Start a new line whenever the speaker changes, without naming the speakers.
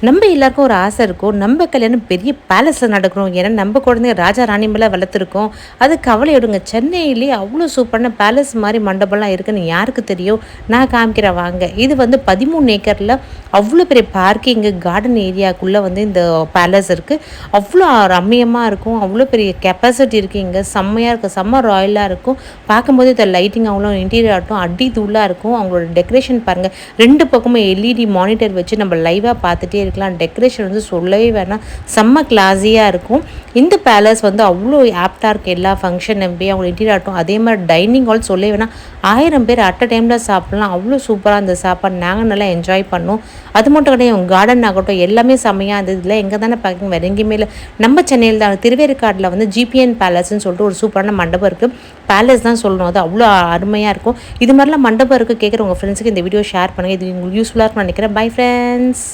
நம்ம எல்லாருக்கும் ஒரு ஆசை இருக்கும். நம்ம கல்யாணம் பெரிய பேலஸில் நடக்கணும். ஏன்னா நம்ம குழந்தைங்க ராஜா ராணி மேலே வளர்த்துருக்கோம். அது கவலை விடுங்க. சென்னையிலேயே அவ்வளோ சூப்பரான பேலஸ் மாதிரி மண்டபம்லாம் இருக்குன்னு யாருக்கு தெரியும்? நான் காமிக்கிறேன் வாங்க. இது வந்து 13 ஏக்கரில் அவ்வளோ பெரிய பார்க்கிங்கு கார்டன் ஏரியாவுக்குள்ளே வந்து இந்த பேலஸ் இருக்குது. அவ்வளோ ரம்மியமாக இருக்கும். அவ்வளோ பெரிய கெப்பாசிட்டி இருக்குது. இங்கே செம்மையாக இருக்கும். செம்ம ராயலாக இருக்கும். பார்க்கும்போது இந்த லைட்டிங் அவ்வளோ இன்டீரியர் ஆகட்டும் அடி தூளாக இருக்கும். அவங்களோட டெக்கரேஷன் பாருங்கள். 2 பக்கமும் எல்இடி மானிட்டர் வச்சு நம்ம லைவாக பார்த்துட்டே இருக்கலாம். டெக்கரேஷன் வந்து சொல்லவே வேணாம். செம்ம கிளாஸியாக இருக்கும். இந்த பேலஸ் வந்து அவ்வளோ ஆப்டாக இருக்குது. எல்லா ஃபங்க்ஷன் அவங்க இன்டீரியர் ஆகட்டும். அதே மாதிரி டைனிங் ஹால் சொல்லவே வேணாம். 1000 பேர் அட் அ டைமில் சாப்பிட்லாம். அவ்வளோ சூப்பராக அந்த சாப்பாடு நாங்கள் நல்லா என்ஜாய் பண்ணோம். அது மட்டும் கிடையாது, கார்டன் ஆகட்டும் எல்லாமே செம்மையாக இருந்தது. இதில் எங்கே தானே பார்க்குங்க, வேறு எங்கேயுமே இல்லை. நம்ம சென்னையில் தான் திருவேற்காடில் வந்து ஜிபிஎன் பேலஸ்ன்னு சொல்லிட்டு ஒரு சூப்பரான மண்டபம் இருக்குது. பேலஸ் தான் சொல்லணும். அது அவ்வளோ அருமையாக இருக்கும். இது மாதிரிலாம் மண்டபம் இருக்குது கேட்குற உங்கள் ஃப்ரெண்ட்ஸுக்கு இந்த வீடியோ ஷேர் பண்ணுங்கள். இது உங்களுக்கு யூஸ்ஃபுல்லாக இருக்கும்னு நினைக்கிறேன். Bye friends.